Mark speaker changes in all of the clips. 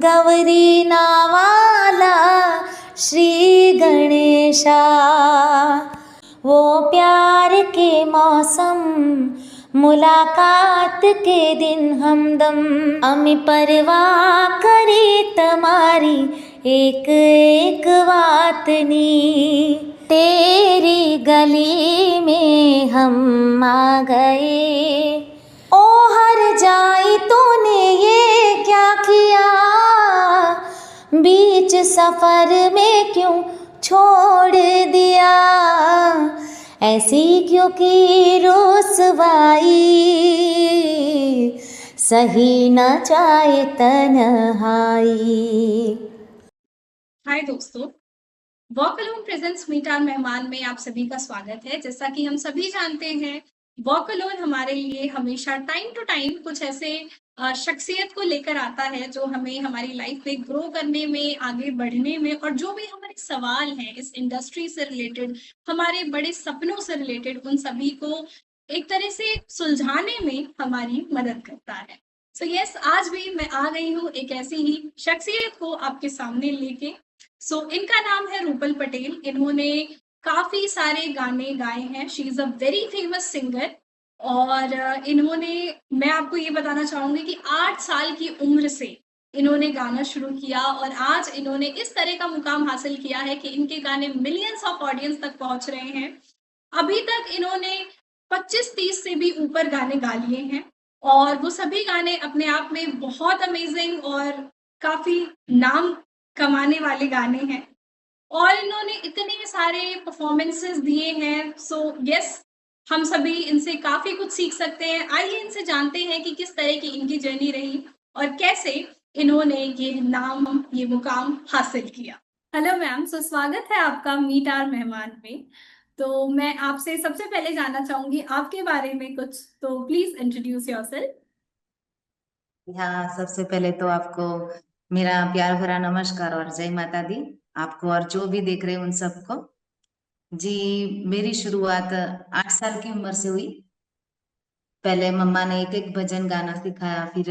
Speaker 1: गौरी नावाला श्री गणेशा। वो प्यार के मौसम, मुलाकात के दिन हमदम, अमी परवाह करे तमारी एक एक वातनी। तेरी गली में हम आ गए, ओ हर जाई तूने ये क्या किया, बीच सफर में क्यों छोड़ दिया, ऐसी क्यों की रुसवाई, सही न जाए तन्हाई।
Speaker 2: हाय दोस्तों, walk alone presents meet our मेहमान में आप सभी का स्वागत है। जैसा कि हम सभी जानते हैं, वॉक अलोन हमारे लिए हमेशा टाइम टू टाइम कुछ ऐसे शख्सियत को लेकर आता है जो हमें हमारी लाइफ में ग्रो करने में, आगे बढ़ने में, और जो भी हमारे सवाल हैं इस इंडस्ट्री से रिलेटेड, हमारे बड़े सपनों से रिलेटेड, उन सभी को एक तरह से सुलझाने में हमारी मदद करता है। सो यस, आज भी मैं आ गई हूँ एक ऐसी ही शख्सियत को आपके सामने लेके। इनका नाम है रूपल पटेल। इन्होंने काफी सारे गाने गाए हैं। She is a very famous singer. और मैं आपको ये बताना चाहूंगी कि 8 साल की उम्र से इन्होंने गाना शुरू किया और आज इन्होंने इस तरह का मुकाम हासिल किया है कि इनके गाने मिलियंस ऑफ ऑडियंस तक पहुंच रहे हैं। अभी तक इन्होंने 25-30 से भी ऊपर गाने गा लिए हैं और वो सभी गाने अपने आप में बहुत अमेजिंग और काफी नाम कमाने वाले गाने हैं और इन्होंने इतने सारे परफॉर्मेंसेस दिए हैं। यस, हम सभी इनसे काफी कुछ सीख सकते हैं। आइए इनसे जानते हैं कि किस तरह की इनकी जर्नी रही और कैसे इन्होंने ये नाम, ये मुकाम हासिल किया। हेलो मैम, स्वागत है आपका मीट आवर मेहमान में। तो मैं आपसे सबसे पहले जानना चाहूंगी आपके बारे में कुछ, तो प्लीज इंट्रोड्यूस योरसेल्फ।
Speaker 3: हाँ, सबसे पहले तो आपको मेरा प्यार भरा नमस्कार और जय माता दी, आपको और जो भी देख रहे हैं उन सबको। जी, मेरी शुरुआत 8 साल की उम्र से हुई। पहले मम्मा ने एक एक भजन गाना सिखाया, फिर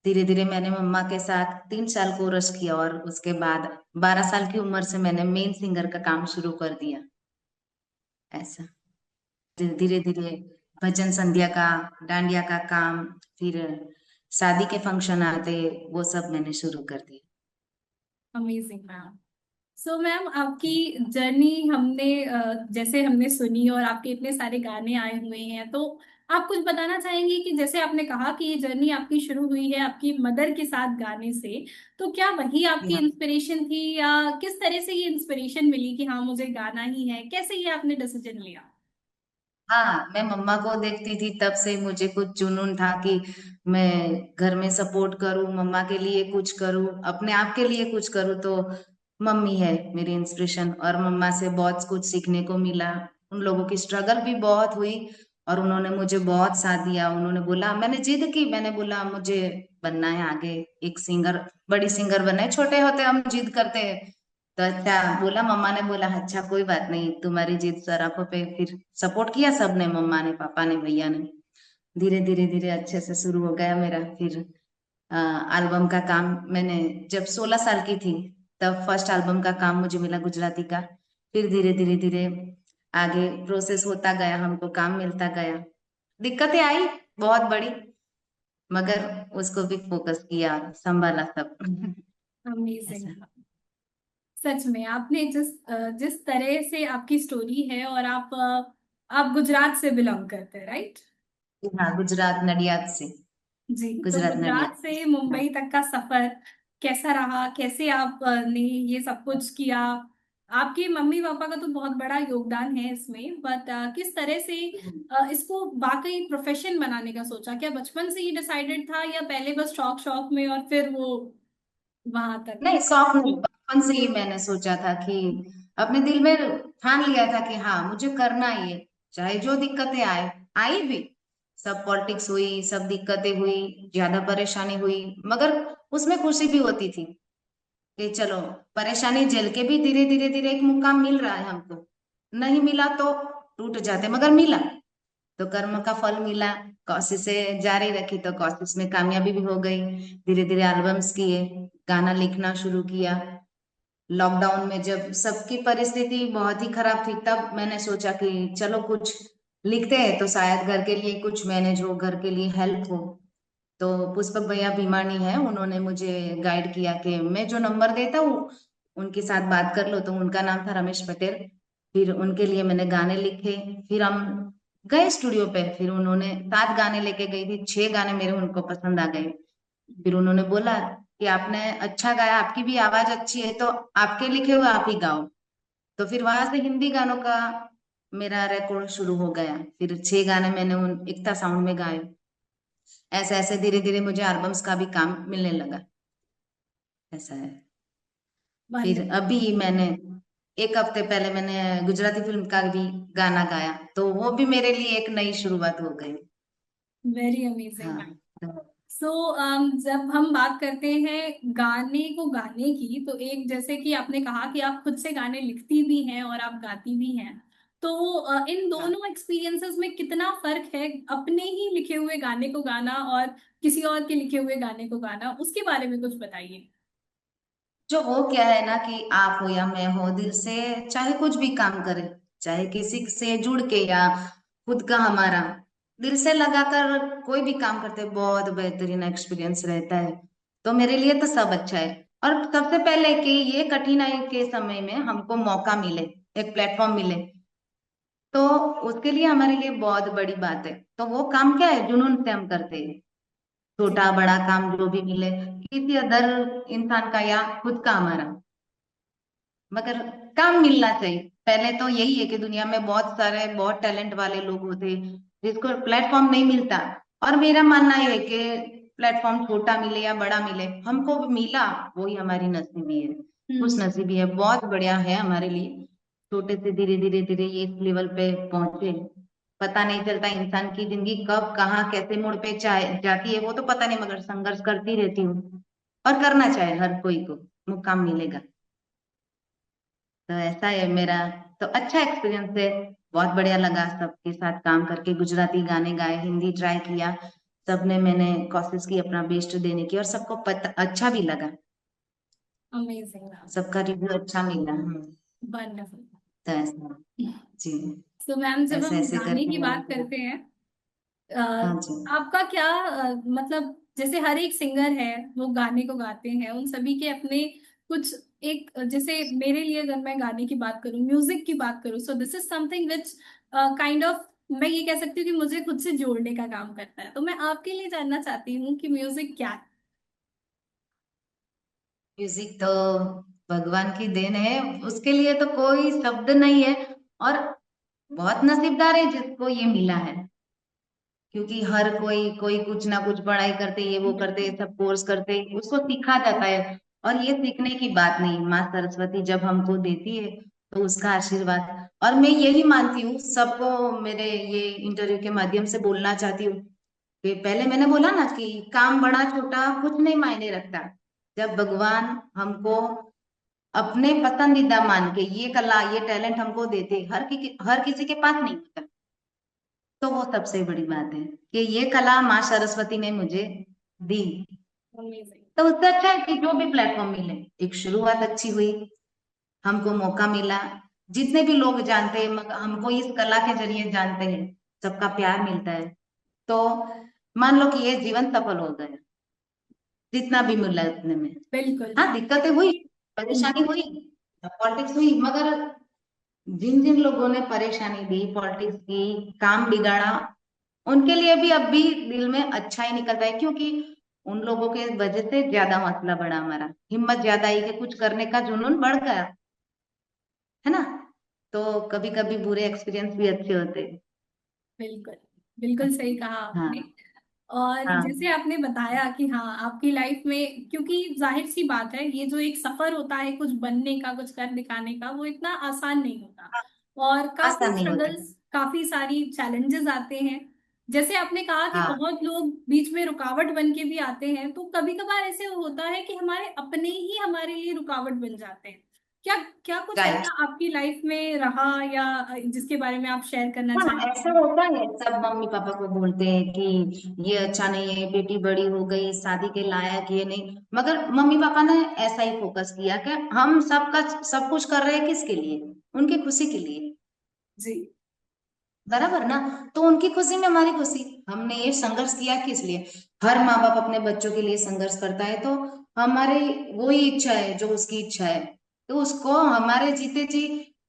Speaker 3: धीरे धीरे मैंने मम्मा के साथ 3 साल कोरस किया और उसके बाद 12 साल की उम्र से मैंने मेन सिंगर का काम शुरू कर दिया। ऐसा धीरे धीरे भजन संध्या का, डांडिया का काम, फिर शादी के फंक्शन आते, वो सब मैंने शुरू कर दिया।
Speaker 2: Amazing ma'am. मैम, आपकी जर्नी हमने जैसे हमने सुनी और आपके इतने सारे गाने आए हुए हैं, तो आप कुछ बताना चाहेंगी कि जैसे आपने कहा कि ये जर्नी आपकी शुरू हुई है आपकी मदर के साथ गाने से, तो क्या वही आपकी
Speaker 3: हाँ,
Speaker 2: इंस्पिरेशन थी या किस तरह से ये इंस्पिरेशन मिली कि हाँ मुझे गाना ही है? कैसे ये आपने डिसीजन लिया?
Speaker 3: हाँ, मैं मम्मा को देखती थी, तब से मुझे कुछ जुनून था कि मैं घर में सपोर्ट करूं, मम्मा के लिए कुछ करूं, अपने आप के लिए कुछ करूं। तो मम्मी है मेरी इंस्पिरेशन और मम्मा से बहुत कुछ सीखने को मिला। उन लोगों की स्ट्रगल भी बहुत हुई और उन्होंने मुझे बहुत साथ दिया। उन्होंने बोला, मैंने जिद की, मैंने बोला मुझे बनना है आगे एक सिंगर, बड़ी सिंगर बनना है। छोटे होते हम जिद करते हैं, तो अच्छा बोला, मम्मा ने बोला अच्छा कोई बात नहीं, तुम्हारी जिद सराखों पे। फिर सपोर्ट किया सबने, मम्मा ने, पापा ने, भैया ने। धीरे धीरे धीरे अच्छे से शुरू हो गया मेरा। फिर एल्बम का काम मैंने जब 16 साल की थी तब फर्स्ट एल्बम का काम मुझे मिला गुजराती का। फिर धीरे धीरे धीरे आगे प्रोसेस होता गया, हमको काम मिलता गया। दिक्कतें आई बहुत बड़ी, मगर उसको भी फोकस किया, संभाला सब।
Speaker 2: अमेजिंग।
Speaker 3: ऐसा।
Speaker 2: सच में आपने जिस तरह से आपकी स्टोरी है और आप गुजरात से बिलोंग करते हैं, राइट?
Speaker 3: हाँ, गुजरात नडियाद से।
Speaker 2: जी, तो
Speaker 3: गुजरात
Speaker 2: गुजरात से
Speaker 3: नडियाद।
Speaker 2: मुंबई तक का सफर कैसा रहा? कैसे आप ने ये सब कुछ किया? आपके मम्मी पापा का तो बहुत बड़ा योगदान है इसमें, बट किस तरह से इसको वाकई प्रोफेशन बनाने का सोचा? क्या बचपन से ही डिसाइडेड था या पहले बस शौक शौक में और फिर वो वहां तक?
Speaker 3: नहीं, शौक नहीं, बचपन से ही मैंने सोचा था कि अपने दिल में ठान लिया था कि हाँ मुझे करना ही है, चाहे जो दिक्कतें आए। आई भी, सब पॉलिटिक्स हुई, सब दिक्कतें हुई, ज्यादा परेशानी हुई, मगर उसमें खुशी भी होती थी कि चलो परेशानी झेल के भी धीरे धीरे धीरे एक मुकाम मिल रहा है हमको। नहीं मिला तो टूट जाते, मगर मिला। तो कर्म का फल मिला, कोशिश से जारी रखी तो कोशिश में कामयाबी भी हो गई। धीरे धीरे एल्बम्स किए, गाना लिखना शुरू किया। लॉकडाउन में जब सबकी परिस्थिति बहुत ही खराब थी, तब मैंने सोचा कि चलो कुछ लिखते हैं तो शायद घर के लिए कुछ मैनेज हो, घर के लिए हेल्प हो। तो पुष्पक भैया भीमानी है, उन्होंने मुझे गाइड किया कि मैं जो नंबर देता हूँ उनके साथ बात कर लो। तो उनका नाम था रमेश पटेल। फिर उनके लिए मैंने गाने लिखे। फिर हम गए स्टूडियो पे, फिर उन्होंने 7 गाने लेके गई थी, 6 गाने मेरे उनको पसंद आ गए। फिर उन्होंने बोला कि आपने अच्छा गाया, आपकी भी आवाज अच्छी है, तो आपके लिखे हुए आप ही गाओ। तो फिर वहां से हिंदी गानों का मेरा रिकॉर्ड शुरू हो गया। फिर 6 गाने मैंने उन एकता साउंड में गाए। ऐसे ऐसे धीरे धीरे मुझे एल्बम्स का भी काम मिलने लगा। ऐसा है। फिर
Speaker 2: वंडरफुल।
Speaker 3: अभी मैंने 1 हफ्ते पहले मैंने गुजराती फिल्म का भी गाना गाया, तो वो भी मेरे लिए एक नई शुरुआत हो गई।
Speaker 2: Very amazing.
Speaker 3: हाँ। तो
Speaker 2: सो जब हम बात करते हैं गाने को गाने की, तो एक जैसे कि आपने कहा कि आप खुद से गाने लिखती भी हैं और आप गाती भी हैं, तो इन
Speaker 3: हाँ।
Speaker 2: दोनों एक्सपीरियंसेस में कितना फर्क है अपने ही लिखे हुए गाने को गाना और किसी और के लिखे हुए गाने को गाना, उसके बारे में कुछ बताइए।
Speaker 3: जो वो क्या है ना कि आप हो या मैं हो, दिल से चाहे कुछ भी काम करे, चाहे किसी से जुड़ के या खुद का हमारा दिल से लगाकर कोई भी काम करते हैं, बहुत बेहतरीन एक्सपीरियंस रहता है। तो मेरे लिए तो सब अच्छा है। और सबसे पहले कि ये कठिनाई के समय में हमको मौका मिले, एक प्लेटफॉर्म मिले, तो उसके लिए हमारे लिए बहुत बड़ी बात है। तो वो काम क्या है, जुनून से हम करते हैं।
Speaker 2: जी।
Speaker 3: छोटा बड़ा काम जो भी मिले, किसी अदर इंसान का या खुद का हमारा, मगर काम मिलना चाहिए। पहले तो यही है कि दुनिया में बहुत सारे बहुत टैलेंट वाले लोग होते हैं जिसको प्लेटफॉर्म नहीं मिलता। और मेरा मानना ये है कि प्लेटफॉर्म छोटा मिले या बड़ा मिले, हमको मिला वही हमारी नसीबी है, खुश
Speaker 2: हम्म।
Speaker 3: नसीबी है, बहुत बढ़िया है हमारे लिए। छोटे से धीरे धीरे धीरे ये इस लेवल पे पहुंचे। पता नहीं चलता इंसान की जिंदगी कब कहाँ कैसे मोड़ पे चाहे जाती है, वो तो पता नहीं, मगर संघर्ष करती रहती हूँ। और करना चाहे हर कोई को मुकाम मिलेगा। तो ऐसा है मेरा। तो अच्छा एक्सपीरियंस है, बहुत बढ़िया लगा सबके साथ काम करके। गुजराती गाने गाए, हिंदी ट्राई किया, सबने मैंने कोशिश की अपना बेस्ट देने की, और सबको पता अच्छा भी लगा।
Speaker 2: अमेजिंग।
Speaker 3: सबका रिव्यू अच्छा मिला।
Speaker 2: वंडरफुल।
Speaker 3: तो ऐसा। जी।
Speaker 2: तो मैम जब
Speaker 3: ऐसे
Speaker 2: हम
Speaker 3: ऐसे
Speaker 2: गाने
Speaker 3: करके
Speaker 2: की
Speaker 3: मैंने
Speaker 2: बात
Speaker 3: किया।
Speaker 2: करते हैं,
Speaker 3: हाँ जी।
Speaker 2: आपका क्या मतलब जैसे हर एक सिंगर है वो गाने को गाते हैं, उन सभी के अपने कुछ एक जैसे मेरे लिए अगर मैं गाने की बात करूं, म्यूजिक की बात करूं, so this is something which kind of, मैं ये कह सकती हूँ कि मुझे खुद से जोड़ने का काम करता है। तो मैं आपके लिए जानना चाहती हूँ कि म्यूजिक क्या है।
Speaker 3: म्यूजिक तो भगवान की देन है, उसके लिए तो कोई शब्द नहीं है। और बहुत नसीबदार है जिसको ये मिला है, क्योंकि हर कोई कोई कुछ ना कुछ पढ़ाई करते, ये वो करते, सब कोर्स करते, उसको सीखा जाता है। और ये सीखने की बात नहीं, माँ सरस्वती जब हमको देती है तो उसका आशीर्वाद। और मैं यही मानती हूँ, सबको मेरे ये इंटरव्यू के माध्यम से बोलना चाहती हूँ कि पहले मैंने बोला ना कि काम बड़ा छोटा कुछ नहीं मायने रखता। जब भगवान हमको अपने पसंदीदा मान के ये कला ये टैलेंट हमको देते, हर किसी के पास नहीं होता, तो वो सबसे बड़ी बात है कि ये कला माँ सरस्वती ने मुझे दी।
Speaker 2: अमेजिंग।
Speaker 3: तो उससे अच्छा है कि जो भी प्लेटफॉर्म मिले, एक शुरुआत अच्छी हुई, हमको मौका मिला। जितने भी लोग जानते हैं, हमको इस कला के जरिए जानते हैं, सबका प्यार मिलता है, तो मान लो कि ये जीवन सफल हो गया, जितना भी मिला उतने में।
Speaker 2: बिल्कुल।
Speaker 3: हाँ, दिक्कतें हुई, परेशानी हुई, पॉलिटिक्स हुई, मगर जिन जिन लोगों ने परेशानी दी, पॉलिटिक्स की, काम बिगाड़ा, उनके लिए भी अब भी दिल में अच्छा ही निकलता है, क्योंकि उन लोगों के वजह से ज्यादा हौसला बढ़ा, हमारा हिम्मत ज्यादा आई कि कुछ करने का जुनून बढ़ गया, है ना। तो कभी कभी बुरे एक्सपीरियंस भी अच्छे होते हैं।
Speaker 2: बिल्कुल। बिल्कुल सही कहा आपने।
Speaker 3: हाँ।
Speaker 2: और
Speaker 3: हाँ।
Speaker 2: जैसे आपने बताया कि हाँ आपकी लाइफ में, क्योंकि जाहिर सी बात है ये जो एक सफर होता है कुछ बनने का, कुछ कर दिखाने का, वो इतना आसान नहीं होता और काफी
Speaker 3: आसान नहीं होता।
Speaker 2: स्ट्रगल्स, काफी सारी चैलेंजेस आते हैं। जैसे आपने कहा कि
Speaker 3: हाँ।
Speaker 2: बहुत लोग बीच में रुकावट बन के भी आते हैं, तो कभी कभार ऐसे होता है कि हमारे अपने ही हमारे लिए रुकावट बन जाते हैं क्या क्या कुछ
Speaker 3: राइट।
Speaker 2: ऐसा आपकी लाइफ में रहा या जिसके बारे में आप शेयर करना
Speaker 3: हाँ, ऐसा
Speaker 2: चाहेंगे?
Speaker 3: होता है, सब मम्मी पापा को बोलते हैं कि ये अच्छा नहीं है, बेटी बड़ी हो गई, शादी के लायक ये नहीं, मगर मम्मी पापा ने ऐसा ही फोकस किया कि हम सबका सब कुछ कर रहे हैं किसके लिए, उनकी खुशी के लिए।
Speaker 2: जी।
Speaker 3: बराबर ना। तो उनकी खुशी में हमारी खुशी, हमने ये संघर्ष किया किस लिए। हर माँ बाप अपने बच्चों के लिए संघर्ष करता है, तो हमारी वही इच्छा है जो उसकी इच्छा है, तो उसको हमारे जीते जी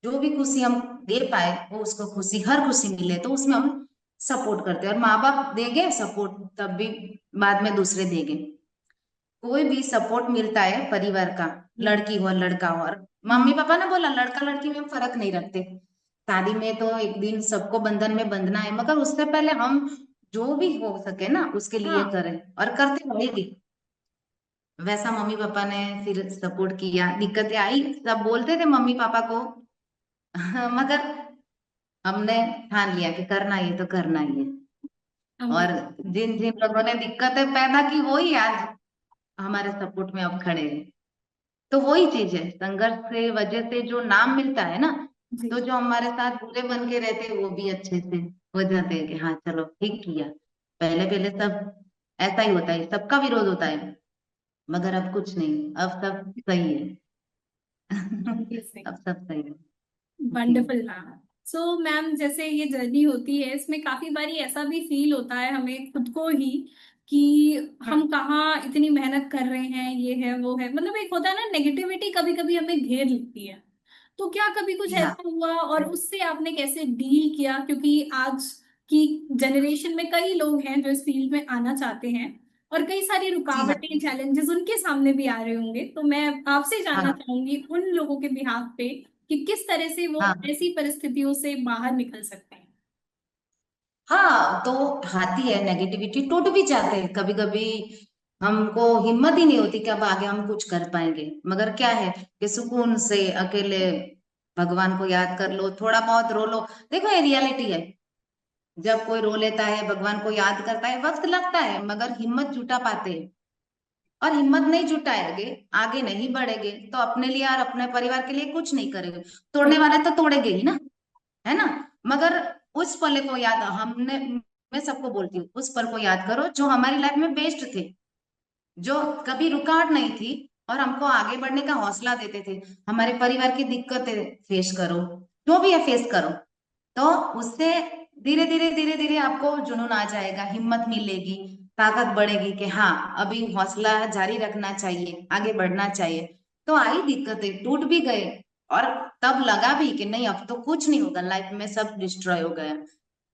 Speaker 3: जो भी खुशी हम दे पाए, वो उसको खुशी, हर खुशी मिले, तो उसमें हम सपोर्ट करते हैं। और माँ बाप देंगे सपोर्ट तब भी, बाद में दूसरे देंगे। कोई भी सपोर्ट मिलता है परिवार का,
Speaker 2: हम्म।
Speaker 3: लड़की हो लड़का हो। और
Speaker 2: हम्म।
Speaker 3: मम्मी पापा ने बोला लड़का लड़की में हम फर्क नहीं रखते, शादी में तो एक दिन सबको बंधन में बंधना है, मगर उससे पहले हम जो भी हो सके ना उसके लिए
Speaker 2: हाँ।
Speaker 3: करें, और करते रहेंगे। वैसा मम्मी पापा ने फिर सपोर्ट किया। दिक्कतें आई, सब बोलते थे मम्मी पापा को मगर हमने ठान लिया कि करना ही है तो करना ही है।
Speaker 2: अमेजिंग।
Speaker 3: और जिन जिन लोगों ने दिक्कतें पैदा की वही आज हमारे सपोर्ट में अब खड़े हैं। तो वही चीज है, संघर्ष से वजह से जो नाम मिलता है ना,
Speaker 2: जी।
Speaker 3: तो जो हमारे साथ बुरे बन के रहते हैं वो भी अच्छे से हो जाते हैं कि हाँ चलो ठीक किया। पहले पहले सब ऐसा ही होता है, सबका विरोध होता है, मगर अब कुछ नहीं, अब सब सही है।
Speaker 2: अमेजिंग।
Speaker 3: अब सब सही है। जी।
Speaker 2: Wonderful ma'am. सो मैम, जैसे ये जर्नी होती है इसमें काफी बारी ऐसा भी फील होता है हमें खुद को ही कि हम कहाँ इतनी मेहनत कर रहे हैं, ये है वो है, मतलब एक होता है ना, नेगेटिविटी कभी कभी हमें घेर लेती है। तो क्या कभी कुछ
Speaker 3: हाँ।
Speaker 2: ऐसा हुआ और उससे आपने कैसे डील किया? क्योंकि आज की जनरेशन में कई लोग हैं जो इस फील्ड में आना चाहते हैं और कई सारी
Speaker 3: जी हाँ।
Speaker 2: रुकावटें, चैलेंजेस उनके सामने भी आ रहे होंगे। तो मैं आपसे जानना
Speaker 3: हाँ।
Speaker 2: चाहूंगी उन लोगों के बिहाफ पे कि किस तरह से वो
Speaker 3: हाँ।
Speaker 2: ऐसी परिस्थितियों से बाहर निकल सकते हैं।
Speaker 3: हाँ, तो आती है नेगेटिविटी, टूट भी जाते हैं कभी कभी। हमको हिम्मत ही नहीं होती कि अब आगे हम कुछ कर पाएंगे, मगर क्या है कि सुकून से अकेले भगवान को याद कर लो, थोड़ा बहुत रो लो। देखो ये रियलिटी है, जब कोई रो लेता है भगवान को याद करता है, वक्त लगता है मगर हिम्मत जुटा पाते हैं। और हिम्मत नहीं जुटाएंगे, आगे नहीं बढ़ेंगे, तो अपने लिए और अपने परिवार के लिए कुछ नहीं करेंगे। तोड़ने वाला तो तोड़ेंगे ही ना, है ना। मगर उस पल को याद हमने, मैं सबको बोलती हूँ, उस पल को याद करो जो हमारी लाइफ में बेस्ट थे, जो कभी रुकावट नहीं थी और हमको आगे बढ़ने का हौसला देते थे। हमारे परिवार की दिक्कतें फेस करो, जो भी है फेस करो, तो उससे धीरे धीरे आपको जुनून आ जाएगा, हिम्मत मिलेगी, ताकत बढ़ेगी कि हाँ अभी हौसला जारी रखना चाहिए, आगे बढ़ना चाहिए। तो आई दिक्कतें, टूट भी गए, और तब लगा भी कि नहीं अब तो कुछ नहीं होगा, लाइफ में सब डिस्ट्रॉय हो गया,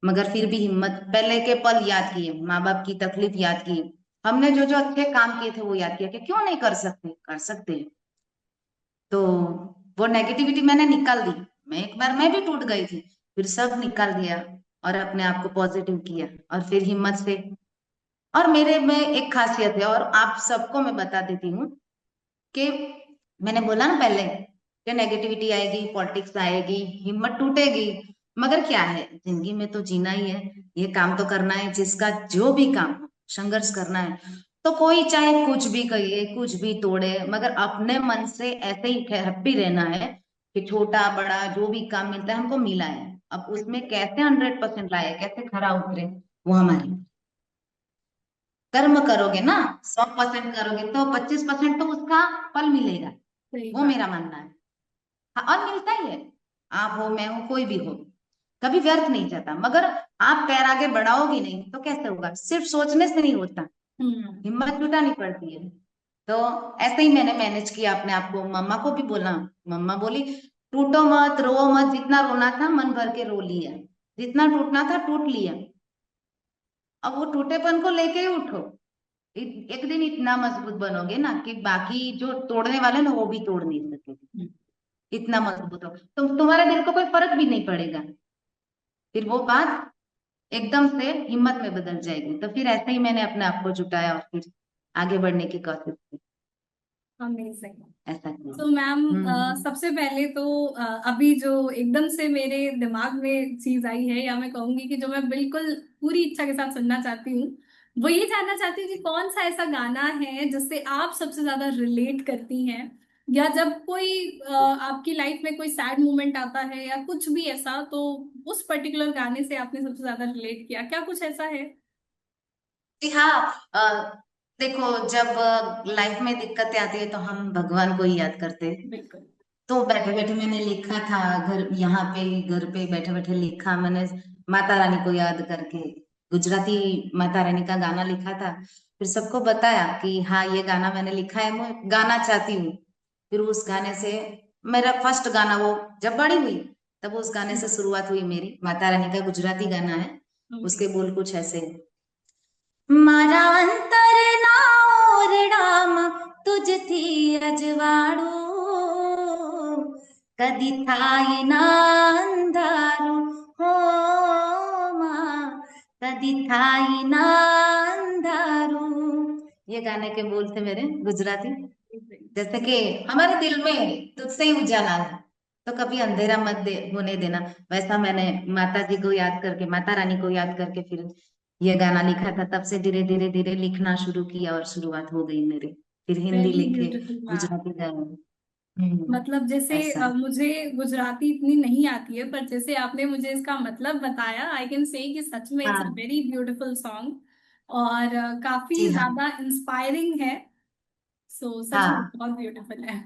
Speaker 3: मगर फिर भी हिम्मत, पहले के पल याद किए, माँ बाप की तकलीफ याद की, हमने जो जो अच्छे काम किए थे वो याद किया कि क्यों नहीं कर सकते, कर सकते हैं। तो वो नेगेटिविटी मैंने निकाल दी। मैं एक बार मैं भी टूट गई थी, फिर सब निकाल दिया और अपने आप को पॉजिटिव किया, और फिर हिम्मत से। और मेरे में एक खासियत है, और आप सबको मैं बता देती हूँ कि मैंने बोला ना पहले कि नेगेटिविटी आएगी, पॉलिटिक्स आएगी, हिम्मत टूटेगी, मगर क्या है, जिंदगी में तो जीना ही है, ये काम तो करना है, जिसका जो भी काम हो, संघर्ष करना है। तो कोई चाहे कुछ भी कहिए, कुछ भी तोड़े, मगर अपने मन से ऐसे ही हैप्पी रहना है कि छोटा बड़ा जो भी काम मिलता है हमको मिला है, अब उसमें कैसे 100% लाए, कैसे खरा उतरे, वो हमारी। कर्म करोगे ना, 100% करोगे तो 25% तो उसका फल मिलेगा,
Speaker 2: सही
Speaker 3: वो
Speaker 2: बात।
Speaker 3: मेरा मानना है। हाँ, और मिलता ही है। आप हो, मैं हूं, कोई भी हो, कभी व्यर्थ नहीं जाता। मगर आप पैर आगे बढ़ाओगे नहीं तो कैसे होगा, सिर्फ सोचने से नहीं होता,
Speaker 2: हम्म।
Speaker 3: हिम्मत जुटानी पड़ती है। तो ऐसे ही मैंने मैनेज किया अपने आप को। मम्मा को भी बोला, मम्मा बोली टूटो मत, रो मत, जितना रोना था मन भर के रो लिया, जितना टूटना था टूट लिया, अब वो टूटेपन को लेके ही उठो। एक दिन इतना मजबूत बनोगे ना कि बाकी जो तोड़ने वाले ना वो भी तोड़ नहीं सकेंगे, इतना मजबूत हो तो तुम्हारे दिल को कोई फर्क भी नहीं पड़ेगा। फिर वो बात एकदम से हिम्मत में बदल जाएगी। तो फिर ऐसे ही मैंने अपने आप को जुटाया और फिर आगे बढ़ने की कोशिश की,
Speaker 2: अमेजिंग।
Speaker 3: ऐसा किया।
Speaker 2: तो मैम,
Speaker 3: हम्म।
Speaker 2: सबसे पहले तो अभी जो एकदम से मेरे दिमाग में चीज आई है, या मैं कहूंगी कि जो मैं बिल्कुल पूरी इच्छा के साथ सुनना चाहती हूँ, वो ये जानना चाहती हूँ कि कौन सा ऐसा गाना है जिससे आप सबसे ज्यादा रिलेट करती हैं या जब कोई आपकी लाइफ में कोई सैड मोमेंट आता है या कुछ भी ऐसा, तो उस पर्टिकुलर गाने से आपने सबसे ज्यादा रिलेट किया, क्या कुछ ऐसा है?
Speaker 3: जी हाँ। देखो, जब लाइफ में दिक्कतें आती है तो हम भगवान को ही याद करते हैं।
Speaker 2: बिल्कुल।
Speaker 3: तो बैठे बैठे मैंने लिखा था, घर पे बैठे बैठे लिखा मैंने, माता रानी को याद करके गुजराती माता रानी का गाना लिखा था। फिर सबको बताया कि हाँ ये गाना मैंने लिखा है, मैं गाना चाहती हूँ। फिर उस गाने से मेरा फर्स्ट गाना वो, जब बड़ी हुई तब उस गाने से शुरुआत हुई मेरी। माता रानी का गुजराती गाना है,
Speaker 2: ओके।
Speaker 3: उसके बोल कुछ ऐसे हैं। મારા અંતરના ઓરડામાં તુજથી અજવાળું કદી થાય ના અંધારું હો માં કદી થાય ના અંધારું। ये गाने के बोल थे मेरे गुजराती। जैसे कि हमारे दिल में तुझसे ही उजाला है, तो कभी अंधेरा मत होने देना। वैसा मैंने माता जी को याद करके, माता रानी को याद करके फिर ये गाना लिखा था। तब से धीरे धीरे धीरे लिखना शुरू किया और शुरुआत हो गई मेरे। फिर हिंदी
Speaker 2: वेरी
Speaker 3: लिखे,
Speaker 2: ब्यूटीफुल मैम।
Speaker 3: गुजराती गाने।
Speaker 2: मतलब जैसे
Speaker 3: ऐसा।
Speaker 2: मुझे गुजराती इतनी नहीं आती है, पर जैसे आपने मुझे इसका मतलब बताया, आई कैन से कि सच में इट्स अ
Speaker 3: हाँ
Speaker 2: वेरी ब्यूटीफुल सॉन्ग। और काफी
Speaker 3: जी हाँ।
Speaker 2: ज्यादा इंस्पायरिंग है। सो सच में
Speaker 3: हाँ
Speaker 2: बहुत ब्यूटीफुल है।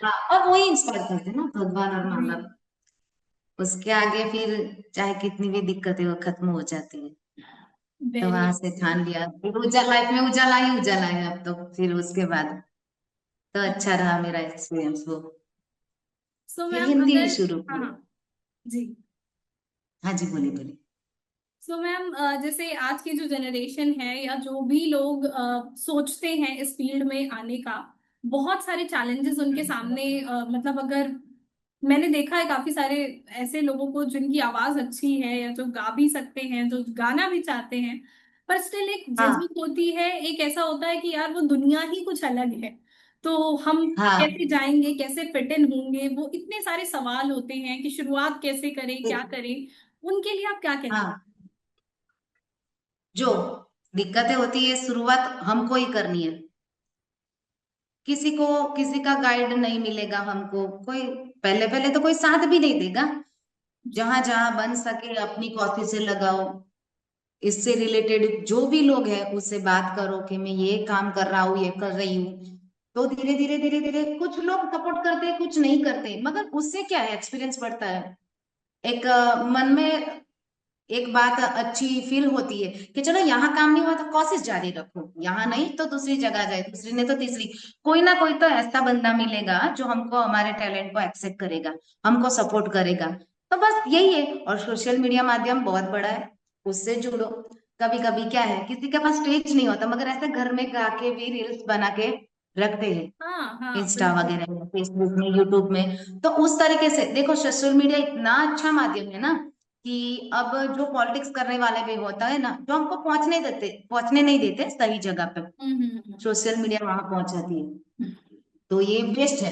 Speaker 3: हाँ, और वही इंस्पायर करते हैं ना, भगवान और माँ
Speaker 2: जी।
Speaker 3: बाप। उसके आगे फिर चाहे कितनी भी दिक्कतें वो खत्म हो जाती है। तो
Speaker 2: वेरी।
Speaker 3: वहां से ठान लिया, फिर उजाला, लाइफ में उजाला ही उजाला है अब तो। फिर उसके बाद तो अच्छा रहा मेरा एक्सपीरियंस वो।
Speaker 2: सो
Speaker 3: फिर
Speaker 2: मैम
Speaker 3: हिंदी
Speaker 2: अगर,
Speaker 3: शुरू
Speaker 2: हाँ
Speaker 3: किया।
Speaker 2: हाँ, जी।
Speaker 3: हाँ जी, बोलिए बोलिए।
Speaker 2: सो मैम जैसे आज की जो जनरेशन है या जो भी लोग सोचते हैं इस फील्ड में आने का, बहुत सारे चैलेंजेस उनके सामने, मतलब अगर मैंने देखा है काफी सारे ऐसे लोगों को जिनकी आवाज अच्छी है या जो गा भी सकते हैं, जो गाना भी चाहते हैं, पर स्टिल एक
Speaker 3: हाँ
Speaker 2: झिझक होती है, एक ऐसा होता है कि यार वो दुनिया ही कुछ अलग है, तो हम
Speaker 3: हाँ।
Speaker 2: कैसे जाएंगे, कैसे फिट इन होंगे, वो इतने सारे सवाल होते हैं कि शुरुआत कैसे करें, क्या करें, उनके लिए आप क्या कहना?
Speaker 3: हाँ, जो दिक्कतें होती है शुरुआत हमको ही करनी है। किसी को, किसी का गाइड नहीं मिलेगा हमको, कोई पहले पहले तो कोई साथ भी नहीं देगा। जहां जहां बन सके अपनी कॉफी से लगाओ। इससे रिलेटेड जो भी लोग हैं उससे बात करो कि मैं ये काम कर रहा हूँ, ये कर रही हूँ। तो धीरे धीरे धीरे धीरे कुछ लोग सपोर्ट करते हैं, कुछ नहीं करते, मगर उससे क्या है, एक्सपीरियंस बढ़ता है। एक मन में एक बात अच्छी फील होती है कि चलो यहाँ काम नहीं हुआ तो कोशिश जारी रखो, यहाँ नहीं तो दूसरी जगह जाए, दूसरी नहीं तो तीसरी। कोई ना कोई तो ऐसा बंदा मिलेगा जो हमको, हमारे टैलेंट को एक्सेप्ट करेगा, हमको सपोर्ट करेगा। तो बस यही है। और सोशल मीडिया माध्यम बहुत बड़ा है, उससे जुड़ो। कभी कभी क्या है, किसी के पास स्टेज नहीं होता, मगर ऐसे घर में गा के भी रील्स बना के रखते हैं,
Speaker 2: हाँ हाँ,
Speaker 3: इंस्टा
Speaker 2: बिल्कुल।
Speaker 3: वगैरह में, फेसबुक में, यूट्यूब में। तो उस तरीके से देखो, सोशल मीडिया इतना अच्छा माध्यम है ना, कि अब जो पॉलिटिक्स करने वाले भी होता है ना, जो हमको पहुंचने नहीं देते सही जगह पे, सोशल मीडिया वहां पहुंचाती है। तो ये बेस्ट है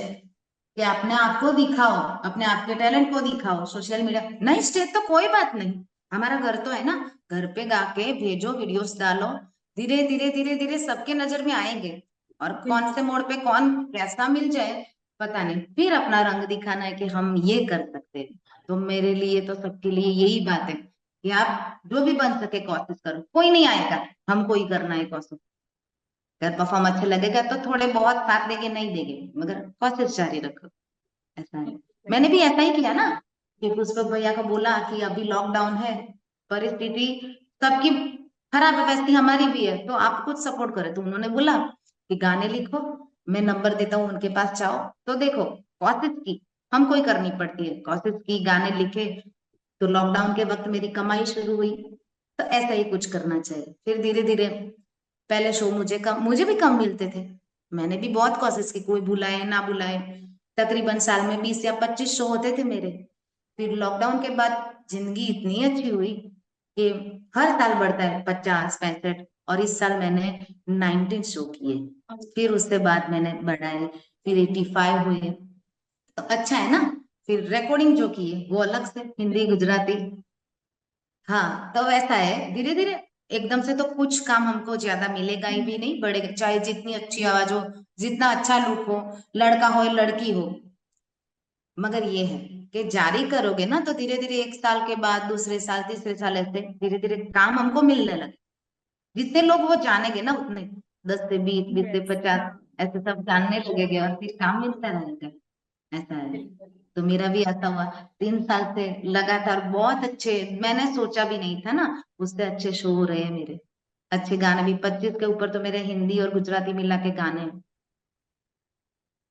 Speaker 3: कि अपने आप को दिखाओ, अपने आप के टैलेंट को दिखाओ। सोशल मीडिया नहीं, स्टेज तो कोई बात नहीं, हमारा घर तो है ना, घर पे गा के भेजो, वीडियोस डालो। धीरे धीरे धीरे धीरे सबके नजर में आएंगे। और
Speaker 2: बिल्कुल।
Speaker 3: कौन से मोड़ पे कौन कैसा मिल जाए पता नहीं, फिर अपना रंग दिखाना है कि हम ये कर सकते हैं। तो मेरे लिए तो, सबके लिए यही बात है कि आप जो भी बन सके कोशिश करो, कोई नहीं आएगा, हमको ही करना है कोशिश। अगर परफॉर्म अच्छा लगेगा तो थोड़े बहुत साथ देंगे, नहीं देंगे, मगर कोशिश जारी रखो। ऐसा है। मैंने भी ऐसा ही किया ना, कि पुष्पक भैया को बोला कि अभी लॉकडाउन है, परिस्थिति सबकी खराब है, वैसी हमारी भी है, तो आप कुछ सपोर्ट करें। तो उन्होंने बोला कि गाने लिखो, मैं नंबर देता हूँ, उनके पास जाओ। तो देखो, कोशिश की, हमको ही करनी पड़ती है, कोशिश की, गाने लिखे। तो लॉकडाउन के वक्त मेरी कमाई शुरू हुई। तो ऐसा ही कुछ करना चाहिए। फिर धीरे धीरे, पहले शो मुझे भी कम मिलते थे। मैंने भी बहुत कोशिश की, कोई बुलाए ना बुलाए। तकरीबन साल में 20 या 25 शो होते थे मेरे। फिर लॉकडाउन के बाद जिंदगी इतनी अच्छी हुई कि हर साल बढ़ता है, 50, 65। और इस साल मैंने 19 शो किए। फिर उसके बाद मैंने बढ़ाए, फिर 85 हुए। तो अच्छा है ना। फिर रिकॉर्डिंग जो की है वो अलग से, हिंदी गुजराती। हाँ, तो वैसा है, धीरे धीरे एकदम से तो कुछ काम हमको ज्यादा मिलेगा ही भी नहीं, बढ़ेगा, चाहे जितनी अच्छी आवाज हो, जितना अच्छा लुक हो, लड़का हो या लड़की हो। मगर ये है कि जारी करोगे ना तो धीरे धीरे 1 साल के बाद, दूसरे साल, तीसरे साल, ऐसे धीरे धीरे काम हमको मिलने लगे। जितने लोग वो जानेंगे ना उतने, 10 से 20, 20 से
Speaker 2: यस,
Speaker 3: 50,
Speaker 2: हाँ,
Speaker 3: ऐसे सब जानने लगेंगे और फिर काम मिलता रहेगा। ऐसा है।
Speaker 2: बिल्कुल।
Speaker 3: तो मेरा भी ऐसा हुआ, 3 साल से लगातार बहुत अच्छे, मैंने सोचा भी नहीं था ना, उससे अच्छे शो हो रहे हैं मेरे। अच्छे गाने भी 25 के ऊपर तो मेरे हिंदी और गुजराती मिला के गाने हैं।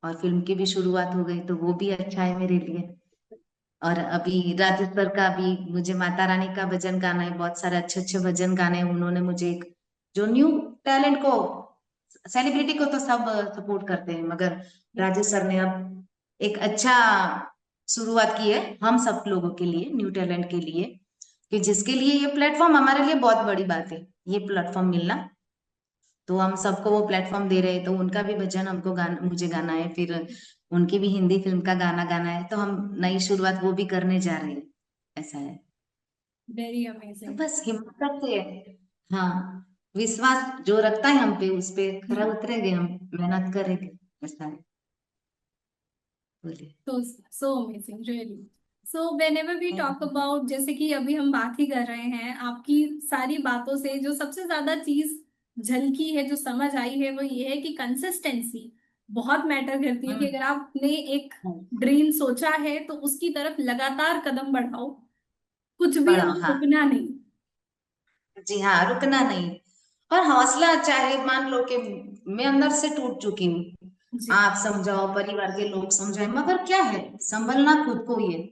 Speaker 3: और फिल्म की भी शुरुआत हो गई तो वो भी अच्छा है मेरे लिए। और अभी राजेश सर का भी, मुझे माता रानी का भजन गाना है, बहुत सारे अच्छे अच्छे भजन गाने हैं। उन्होंने मुझे एक, जो न्यू टैलेंट को, सेलिब्रिटी को तो सब सपोर्ट करते हैं, मगर राजेश सर ने अब एक अच्छा शुरुआत की है हम सब लोगों के लिए, न्यू टैलेंट के लिए, कि जिसके लिए ये प्लेटफॉर्म हमारे लिए बहुत बड़ी बात है, ये प्लेटफॉर्म मिलना। तो हम सबको वो प्लेटफॉर्म दे रहे हैं, तो उनका भी भजन हमको गाना, मुझे गाना है, फिर उनकी भी हिंदी फिल्म का गाना गाना है, तो हम नई शुरुआत वो भी करने जा रहे हैं। ऐसा है।
Speaker 2: वेरी
Speaker 3: तो
Speaker 2: अमेजिंग।
Speaker 3: बस हिम्मत रखते हैं। हाँ, विश्वास जो रखता है हम पे, उस पे खरा उतरेंगे, हम मेहनत करेंगे। ऐसा है। बोलिए।
Speaker 2: So so amazing, really. So whenever we talk about, जैसे कि अभी हम बात ही कर रहे हैं, आपकी सारी बातों से जो सबसे ज्यादा चीज झलकी है, जो समझ आई है, वो ये है कि कंसिस्टेंसी बहुत मैटर करती है। कि
Speaker 3: हम्म।
Speaker 2: अगर आपने एक
Speaker 3: हम्म,
Speaker 2: ड्रीम सोचा है तो उसकी तरफ लगातार कदम बढ़ाओ, कुछ भी
Speaker 3: पढ़ो,
Speaker 2: हो,
Speaker 3: हाँ।
Speaker 2: रुकना नहीं।
Speaker 3: जी हाँ, रुकना नहीं। और हौसला, चाहे मान लो कि मैं अंदर से टूट चुकी हूँ,
Speaker 2: जी,
Speaker 3: आप समझाओ, परिवार के लोग समझाए, मगर क्या है, संभलना खुद को ही है।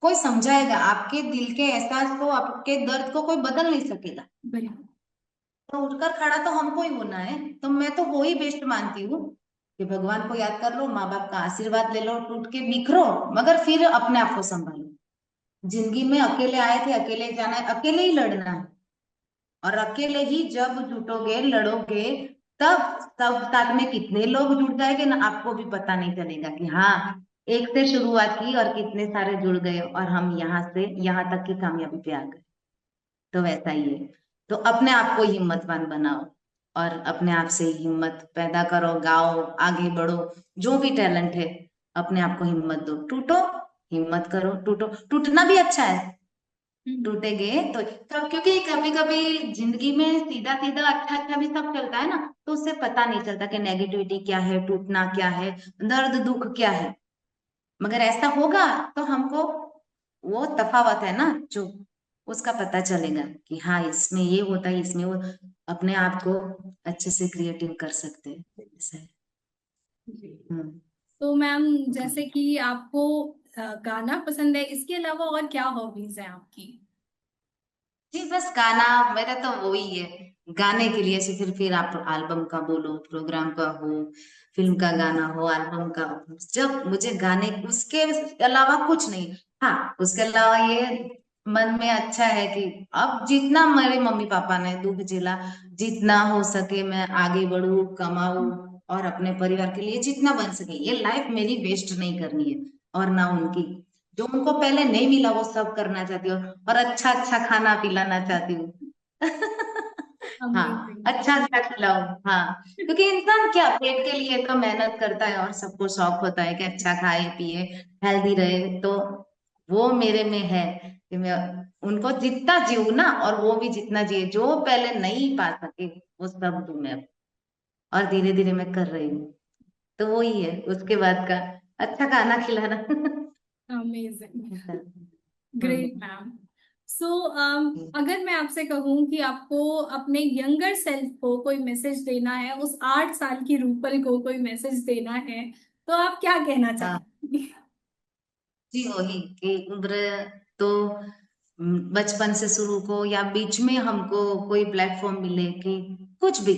Speaker 3: कोई समझाएगा, आपके दिल के एहसास को, आपके दर्द को कोई बदल नहीं सकेगा।
Speaker 2: बिल्कुल।
Speaker 3: तो उठकर खड़ा तो हमको ही होना है। तो मैं तो वो ही बेस्ट मानती हूँ कि भगवान को याद कर लो, माँ बाप का आशीर्वाद ले लो, टूट के बिखरो, मगर फिर अपने आप को संभालो। जिंदगी में अकेले आए थे, अकेले जाना है, अकेले ही लड़ना है। और अकेले ही जब जुटोगे, लड़ोगे, तब तब साथ में कितने लोग जुड़ जाएंगे ना, आपको भी पता नहीं चलेगा कि हाँ, एक से शुरुआत की और कितने सारे जुड़ गए और हम यहाँ से यहाँ तक की कामयाबी पे आ गए। तो वैसा ही है। तो अपने आप को हिम्मतवान बनाओ और अपने आप से हिम्मत पैदा करो, गाओ, आगे बढ़ो। जो भी टैलेंट है, अपने आप को हिम्मत दो, टूटो, हिम्मत करो, टूटो, टूटना भी अच्छा है। टूटेंगे तो क्योंकि कभी कभी जिंदगी में सीधा सीधा अच्छा अच्छा भी सब चलता है ना, तो उससे पता नहीं चलता कि नेगेटिविटी क्या है, टूटना क्या है, दर्द दुख क्या है। मगर ऐसा होगा तो हमको वो तफावत है ना जो, उसका पता चलेगा कि हाँ, इसमें ये होता है, इसमें वो, अपने आप को अच्छे से क्रिएटिव कर सकते हैं। ऐसा है।
Speaker 2: जी।
Speaker 3: हम्म।
Speaker 2: तो मैम, जैसे कि आपको गाना पसंद है, इसके अलावा और क्या हॉबीज हैं आपकी?
Speaker 3: जी बस गाना, मेरा तो वही है, गाने के लिए से फिर आप एल्बम का बोलो, प्रोग्राम का हो, फिल्म का गाना हो, एल्बम का हो, जब मुझे गाने, उसके अलावा कुछ नहीं। हाँ, उसके अलावा ये मन में अच्छा है कि अब जितना मेरे मम्मी पापा ने दुख झेला, जितना हो सके मैं आगे बढ़ू, कमाऊं, और अपने परिवार के लिए जितना बन सके, ये लाइफ मेरी वेस्ट नहीं करनी है, और ना उनकी। जो उनको पहले नहीं मिला वो सब करना चाहती हूँ, और अच्छा अच्छा खाना पिलाना चाहती हूँ। हाँ,
Speaker 2: अमेजिंग।
Speaker 3: अच्छा अच्छा खिलाओ। हाँ, क्योंकि इंसान क्या, पेट के लिए तो मेहनत करता है, और सबको शौक होता है कि अच्छा खाए पिए, हेल्दी रहे। तो वो मेरे में है कि मैं उनको जितना जीऊँ ना, और वो भी जितना जिए, जो पहले नहीं पा सके वो सब दूं मैं अब। और धीरे धीरे मैं कर रही हूँ। तो वो ही है उसके बाद का, अच्छा खाना खिलाना।
Speaker 2: अमेजिंग।
Speaker 3: ऐसा।
Speaker 2: ग्रेट
Speaker 3: हम्म।
Speaker 2: मैम। सो अगर मैं आपसे कहूँ कि आपको अपने यंगर सेल्फ को कोई मैसेज देना है, उस 8 साल की रूपल को कोई मैसेज देना है, तो आप क्या कहना
Speaker 3: हाँ
Speaker 2: चाहेंगे?
Speaker 3: जी, वही कि उम्र तो बचपन से शुरू को, या बीच में हमको कोई प्लेटफॉर्म मिले कि कुछ भी,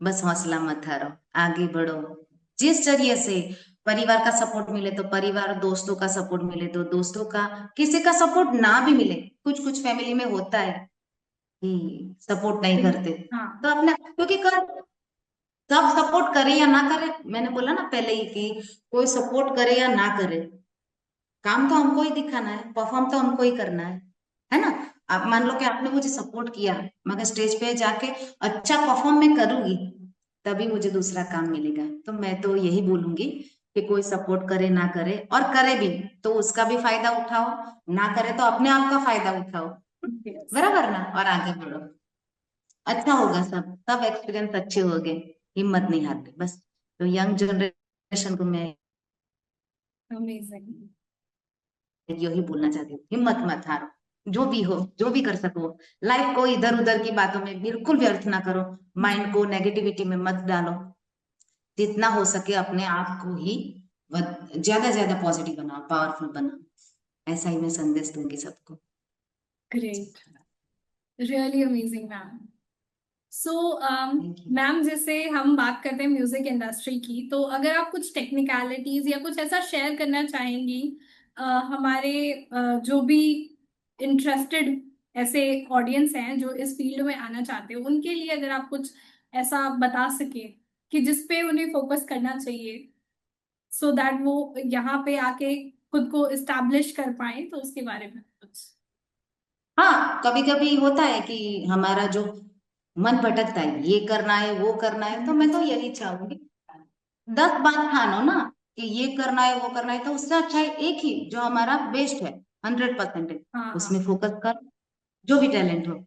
Speaker 3: बस हौसला मत हारो, आगे बढ़ो। जिस जरिए से परिवार का सपोर्ट मिले तो परिवार, दोस्तों का सपोर्ट मिले तो दोस्तों का, किसी का सपोर्ट ना भी मिले, कुछ कुछ फैमिली में होता है कि सपोर्ट नहीं करते, तो
Speaker 2: हाँ,
Speaker 3: अपने, क्योंकि सब सपोर्ट करे या ना करे, मैंने बोला ना पहले ही कि कोई सपोर्ट करे या ना करे, काम तो हमको ही दिखाना है, परफॉर्म तो हमको ही करना है ना। आप मान लो कि आपने मुझे सपोर्ट किया, मगर स्टेज पे जाके अच्छा परफॉर्म मैं करूंगी, तभी मुझे दूसरा काम मिलेगा। तो मैं तो यही बोलूंगी कि कोई सपोर्ट करे ना करे, और करे भी तो उसका भी फायदा उठाओ, ना करे तो अपने आप का फायदा उठाओ,
Speaker 2: यस।
Speaker 3: बराबर ना, और आगे बढ़ो। अच्छा होगा सब, सब एक्सपीरियंस अच्छे हो गए, हिम्मत नहीं हारनी बस। तो यंग जनरेशन को मैं
Speaker 2: अमेजिंग।
Speaker 3: यही बोलना चाहती हूँ, हिम्मत मत हारो, जो भी हो, जो भी कर सको, लाइफ को इधर उधर की बातों में बिल्कुल व्यर्थ ना करो, माइंड को नेगेटिविटी में मत डालो, जितना हो सके अपने आप को ही ज्यादा ज्यादा पॉजिटिव बनाओ, पावरफुल बनाओ। ऐसा ही मैं संदेश दूंगी सबको।
Speaker 2: Great, really amazing ma'am. So
Speaker 3: thank you.
Speaker 2: Ma'am, जैसे हम बात करते हैं म्यूजिक इंडस्ट्री की, तो अगर आप कुछ टेक्निकलिटीज या कुछ ऐसा शेयर करना चाहेंगी हमारे जो भी इंटरेस्टेड ऐसे ऑडियंस हैं जो इस फील्ड में आना चाहते हो, उनके लिए अगर आप कुछ ऐसा बता सके कि जिस पे उन्हें फोकस करना चाहिए, सो दैट वो यहाँ पे आके खुद को इस्टेब्लिश कर पाए, तो उसके बारे में कुछ।
Speaker 3: हाँ, कभी कभी होता है कि हमारा जो मन भटकता है, ये करना है वो करना है, तो मैं तो यही चाहूंगी 10 बात ठानो ना कि ये करना है वो करना है, तो उससे अच्छा है एक ही जो हमारा बेस्ट है, 100% है,
Speaker 2: हाँ हाँ।
Speaker 3: उसमें फोकस कर। जो भी टैलेंट हो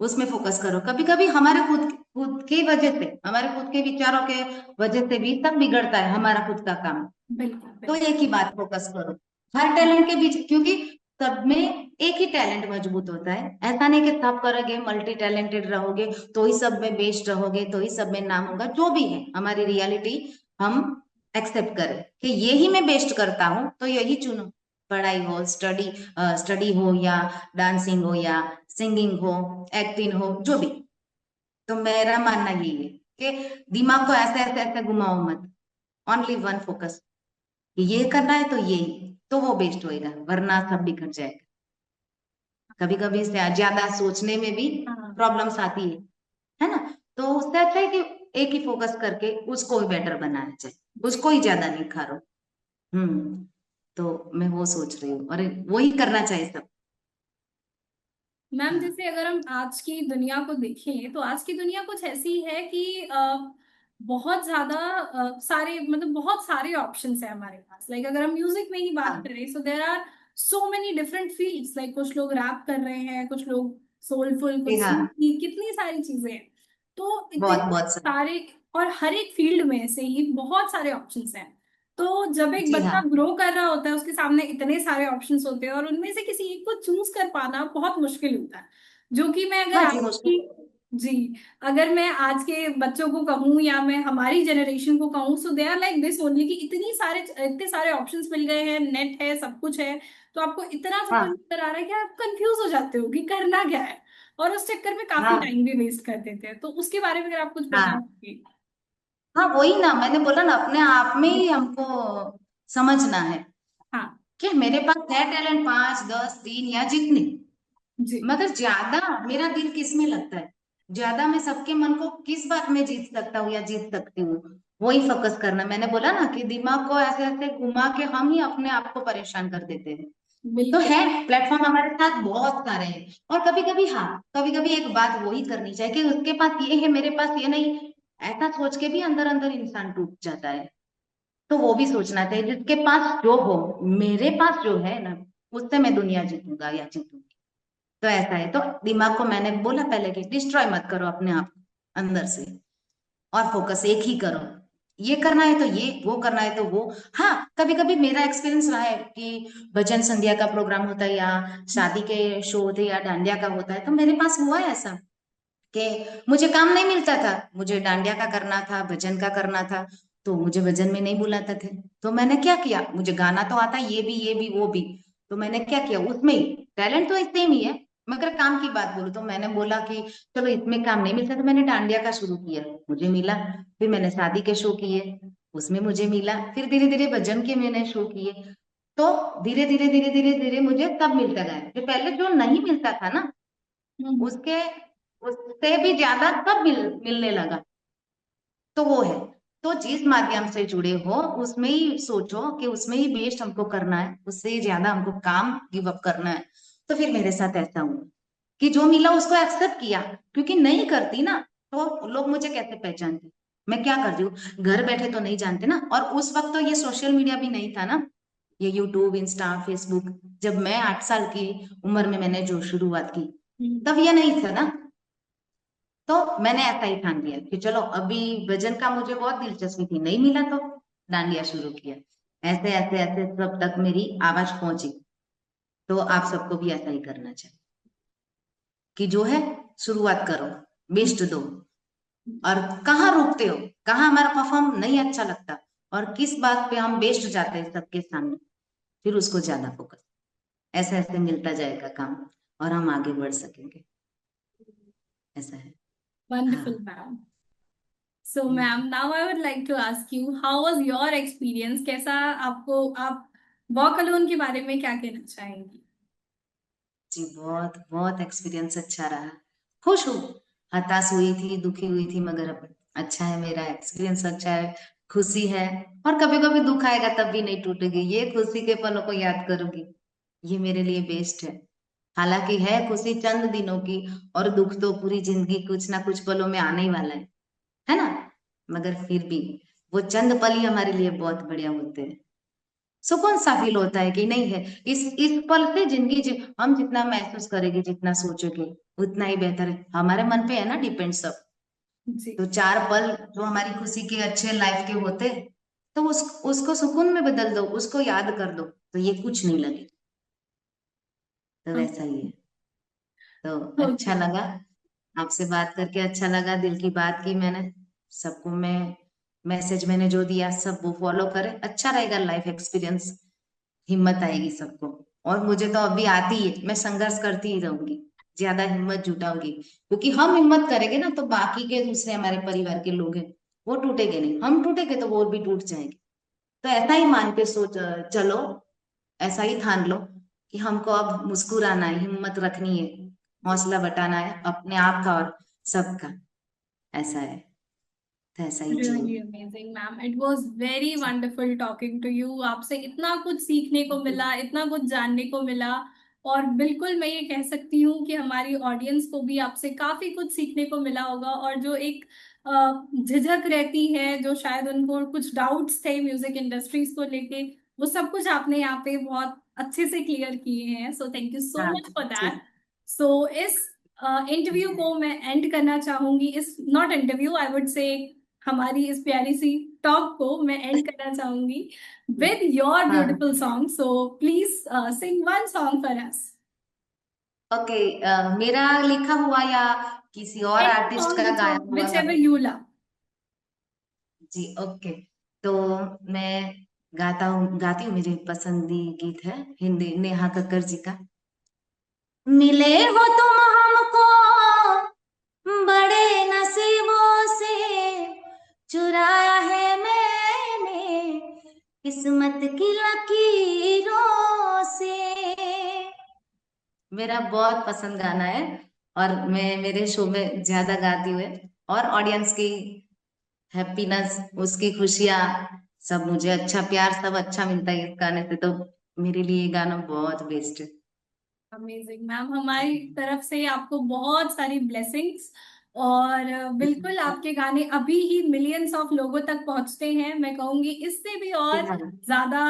Speaker 3: उसमें फोकस करो। कभी कभी हमारे खुद खुद की वजह से, हमारे खुद के विचारों के वजह से भी सब बिगड़ता है हमारा खुद का काम।
Speaker 2: बिल्कुल
Speaker 3: तो
Speaker 2: बिल्कुल।
Speaker 3: एक ही बात फोकस करो हर टैलेंट के बीच, क्योंकि सब में एक ही टैलेंट मजबूत होता है। ऐसा नहीं कि सब करोगे मल्टी टैलेंटेड रहोगे तो ही सब में बेस्ट रहोगे, तो ही सब में नाम होगा। जो भी है हमारी रियलिटी हम एक्सेप्ट करें कि यही मैं बेस्ट करता हूँ, तो यही चुनो। पढ़ाई हो, स्टडी हो, या डांसिंग हो, या सिंगिंग हो, एक्टिंग हो, जो भी। तो मेरा मानना यही है कि दिमाग को ऐसे ऐसे ऐसे घुमाओ मत, ओनली वन फोकस, ये करना है तो ये, तो वो बेस्ट होएगा, वरना सब बिखर जाएगा। कभी कभी ज्यादा सोचने में भी
Speaker 2: हाँ
Speaker 3: प्रॉब्लम्स आती है ना। तो उससे अच्छा है कि एक ही फोकस करके उसको ही बेटर बनाना चाहिए,
Speaker 2: जी।
Speaker 3: उसको ही ज्यादा निखारो। तो मैं वो सोच रही हूँ, और वो ही करना चाहिए सब।
Speaker 2: मैम,
Speaker 3: हाँ
Speaker 2: जैसे अगर हम आज की दुनिया को देखें, तो आज की दुनिया कुछ ऐसी है कि बहुत ज्यादा सारे, मतलब बहुत सारे ऑप्शंस है हमारे पास। लाइक अगर हम म्यूजिक में ही बात
Speaker 3: हाँ
Speaker 2: करें, so there are so many different fields. Like कुछ लोग रैप कर रहे हैं, कुछ लोग सोलफुल,
Speaker 3: जी
Speaker 2: कुछ
Speaker 3: हाँ,
Speaker 2: सूफी, कितनी सारी चीजें हैं। तो इतने
Speaker 3: बहुत बहुत सर।
Speaker 2: सारे, और हर एक फील्ड में से ही बहुत सारे ऑप्शंस हैं। तो जब एक
Speaker 3: जी
Speaker 2: बच्चा
Speaker 3: हाँ।
Speaker 2: ग्रो कर रहा होता है, उसके सामने इतने सारे ऑप्शंस होते हैं, और उनमें से किसी एक को चूज कर पाना बहुत मुश्किल होता है। जो कि मैं अगर
Speaker 3: हाँ
Speaker 2: आज
Speaker 3: जी,
Speaker 2: की,
Speaker 3: मुश्किल।
Speaker 2: जी, अगर मैं आज के बच्चों को कहूँ या मैं हमारी जनरेशन को कहूँ, so they are like this only कि इतने सारे ऑप्शंस मिल गए हैं, नेट है, सब कुछ है। तो आपको इतना समझ
Speaker 3: हाँ
Speaker 2: नजर आ रहा है कि आप कंफ्यूज हो जाते हो कि करना क्या है, और उस चक्कर में काफी
Speaker 3: हाँ
Speaker 2: टाइम भी वेस्ट कर देते हैं। तो उसके बारे में अगर आप कुछ बता
Speaker 3: हाँ
Speaker 2: सके।
Speaker 3: हाँ, वही ना मैंने बोला ना, अपने आप में ही हमको समझना है
Speaker 2: हाँ
Speaker 3: कि मेरे पास है टैलेंट 5 10 3 या जितने,
Speaker 2: जी।
Speaker 3: मगर ज्यादा मेरा दिल किस में लगता है, ज्यादा मैं सबके मन को किस बात में जीत सकता हूँ या जीत सकती हूँ, वही फोकस करना। मैंने बोला ना कि दिमाग को ऐसे ऐसे घुमा के हम ही अपने आप को परेशान कर देते हैं। तो
Speaker 2: बिल्कुल।
Speaker 3: है प्लेटफॉर्म हमारे साथ बहुत सारे हैं, और कभी कभी हाँ, कभी कभी एक बात वही करनी चाहिए कि उसके पास ये है मेरे पास ये नहीं, ऐसा सोच के भी अंदर अंदर इंसान टूट जाता है। तो वो भी सोचना चाहिए जिसके पास जो हो, मेरे पास जो है ना, उससे मैं दुनिया जीतूंगा या जीतूंगी। तो ऐसा है, तो दिमाग को मैंने बोला पहले कि डिस्ट्रॉय मत करो अपने आप को अंदर से, और फोकस एक ही करो। ये करना है तो ये, वो करना है तो वो। हाँ, कभी कभी मेरा एक्सपीरियंस रहा है कि भजन संध्या का प्रोग्राम होता है, या शादी के शो होते, या डांडिया का होता है, तो मेरे पास हुआ है ऐसा कि मुझे काम नहीं मिलता था, मुझे डांडिया का करना था, भजन का करना था, तो मुझे भजन में नहीं बुलाते थे। तो मैंने क्या किया, मुझे गाना तो आता है, ये भी वो भी, तो मैंने क्या किया, उसमें ही टैलेंट तो सेम ही है, मगर काम की बात बोलूं तो मैंने बोला कि चलो इसमें काम नहीं मिलता, तो मैंने डांडिया का शुरू किया, मुझे मिला। फिर मैंने शादी के शो किए, उसमें मुझे मिला। फिर धीरे धीरे भजन के मैंने शो किए। तो धीरे धीरे धीरे धीरे धीरे मुझे सब मिलता गया, जो पहले जो नहीं मिलता था ना,
Speaker 2: हम्म।
Speaker 3: उसके उससे भी ज्यादा सब मिलने लगा। तो वो है, तो जिस माध्यम से जुड़े हो उसमें ही सोचो कि उसमें ही बेस्ट हमको करना है, उससे ही ज्यादा हमको काम गिव अप करना है। तो फिर मेरे साथ ऐसा हुआ। कि जो मिला उसको एक्सेप्ट किया, क्योंकि नहीं करती ना तो लोग मुझे कैसे पहचानते, मैं क्या कर रही हूँ, घर बैठे तो नहीं जानते ना। और उस वक्त तो ये सोशल मीडिया भी नहीं था ना, ये यूट्यूब, इंस्टा, फेसबुक, जब मैं 8 साल की उम्र में मैंने जो शुरुआत की तब ये नहीं था ना। तो मैंने ऐसा ही ठान लिया कि चलो, अभी भजन का मुझे बहुत दिलचस्पी थी, नहीं मिला तो डांडिया शुरू किया। ऐसे ऐसे ऐसे सब तक मेरी आवाज पहुंची। तो आप सबको भी ऐसा ही करना चाहिए कि जो है शुरुआत करो, बेस्ट दो। और कहाँ रुकते हो, कहाँ हमारा परफॉर्म नहीं अच्छा लगता और किस बात पे हम बेस्ट जाते हैं सबके सामने, फिर उसको ज्यादा फोकस, ऐसे ऐसे मिलता जाएगा काम और हम आगे बढ़ सकेंगे। ऐसा है।
Speaker 2: वंडरफुल
Speaker 3: हाँ।
Speaker 2: Ma'am. So ma'am, now I would like to ask you, how was your experience? कैसा आपको, आप वॉक अलोन के बारे में क्या कहना चाहेंगी?
Speaker 3: जी, बहुत बहुत एक्सपीरियंस अच्छा रहा। खुश हूँ, हताश हुई थी, दुखी हुई थी, मगर अब अच्छा है, मेरा एक्सपीरियंस अच्छा है, खुशी है। और कभी कभी दुख आएगा तब भी नहीं टूटेगी, ये खुशी के पलों को याद करूंगी, ये मेरे लिए बेस्ट है। हालांकि है खुशी चंद दिनों की, और दुख तो पूरी जिंदगी कुछ ना कुछ पलों में आने ही वाला है ना। मगर फिर भी वो चंद पल ही हमारे लिए बहुत बढ़िया होते हैं। सुकून सा फील होता है कि नहीं है, इस पल से जिंदगी हम जितना महसूस करेंगे, जितना सोचेंगे, उतना ही बेहतर है। हमारे मन पे है ना डिपेंड सब।
Speaker 2: जी।
Speaker 3: तो 4 पल जो हमारी खुशी के अच्छे लाइफ के होते, तो उसको सुकून में बदल दो, उसको याद कर दो, तो ये कुछ नहीं लगे। तो वैसा ही है। तो अच्छा
Speaker 2: ओके।
Speaker 3: लगा आपसे बात करके, अच्छा लगा, दिल की बात की मैंने सबको। मैं मैसेज मैंने जो दिया सब वो फॉलो करे, अच्छा रहेगा लाइफ एक्सपीरियंस, हिम्मत आएगी सबको। और मुझे तो अभी आती है, मैं संघर्ष करती ही रहूंगी, ज्यादा हिम्मत जुटाऊंगी, क्योंकि हम हिम्मत करेंगे ना तो बाकी के दूसरे हमारे परिवार के लोग हैं वो टूटेंगे नहीं, हम टूटेंगे तो वो भी टूट जाएंगे। तो ऐसा ही मान के सोच चलो, ऐसा ही ठान लो कि हमको अब मुस्कुराना है, हिम्मत रखनी है, हौसला बटाना है अपने आप का और सबका। ऐसा है, तो ऐसा ही चलो।
Speaker 2: Really amazing, ma'am. It was very wonderful talking to you. आपसे इतना कुछ सीखने को मिला, इतना कुछ जानने को मिला। और बिल्कुल मैं ये कह सकती हूँ कि हमारी ऑडियंस को भी आपसे काफी कुछ सीखने को मिला होगा। और जो एक झिझक रहती है, जो शायद उनको कुछ डाउट्स थे म्यूजिक इंडस्ट्रीज को लेके, वो सब कुछ आपने यहाँ पे बहुत अच्छे से क्लियर किए हैं। सो थैंक यू सो
Speaker 3: हाँ
Speaker 2: मच फॉर दैट।
Speaker 3: ठीक।
Speaker 2: सो इस इंटरव्यू को मैं एंड करना चाहूंगी। इस not interview, I would say हमारी इस प्यारी सी टॉक को मैं एंड करना चाहूंगी विद योर
Speaker 3: हाँ
Speaker 2: beautiful song. So please sing one song for us.
Speaker 3: Okay, मेरा लिखा हुआ या किसी और
Speaker 2: एनी
Speaker 3: आर्टिस्ट
Speaker 2: सॉन्ग
Speaker 3: का गाया हुआ
Speaker 2: विच एवर
Speaker 3: गाना?
Speaker 2: You love.
Speaker 3: जी ओके। तो मैं गाती हूँ, मेरी पसंदीदा गीत है हिंदी, नेहा कक्कर जी का। मिले हो तुम हमको बड़े नसीबों से, चुराया है मैंने किस्मत की लकीरों से। मेरा बहुत पसंद गाना है, और मैं मेरे शो में ज्यादा गाती हूँ। और ऑडियंस की हैप्पीनेस, उसकी खुशियाँ, सब मुझे अच्छा प्यार सब अच्छा मिलता है इस गाने से, तो मेरे लिए ये गाना बहुत बेस्ट है।
Speaker 2: अमेजिंग मैम, हमारी तरफ से आपको बहुत सारी ब्लेसिंग्स। और बिल्कुल आपके गाने अभी ही मिलियंस ऑफ लोगों तक पहुंचते हैं। मैं कहूंगी इससे भी और ज्यादा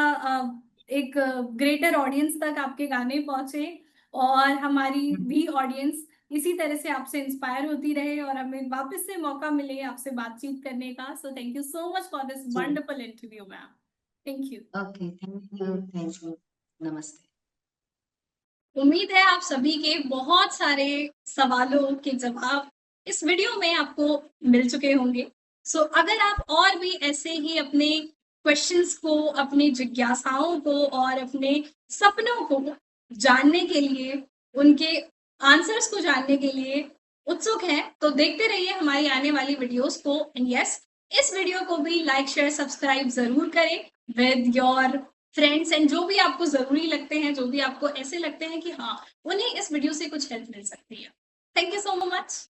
Speaker 2: एक ग्रेटर ऑडियंस तक आपके गाने पहुंचे। और हमारी भी ऑडियंस इसी तरह से आपसे इंस्पायर होती रहे और हमें वापस से मौका मिले आपसे बातचीत करने का। So thank you so much for this wonderful interview ma'am. Thank you.
Speaker 3: Okay, thank you, नमस्ते।
Speaker 2: उम्मीद है आप सभी के बहुत सारे सवालों के जवाब इस वीडियो में आपको मिल चुके होंगे। सो अगर आप और भी ऐसे ही अपने क्वेश्चंस को, अपनी जिज्ञासाओं को और अपने सपनों को जानने के लिए, उनके आंसर्स को जानने के लिए उत्सुक हैं, तो देखते रहिए हमारी आने वाली वीडियोस को। एंड यस, इस वीडियो को भी लाइक, शेयर, सब्सक्राइब जरूर करें विद योर फ्रेंड्स। एंड जो भी आपको जरूरी लगते हैं, जो भी आपको ऐसे लगते हैं कि हाँ, उन्हें इस वीडियो से कुछ हेल्प मिल सकती है। Thank you so much.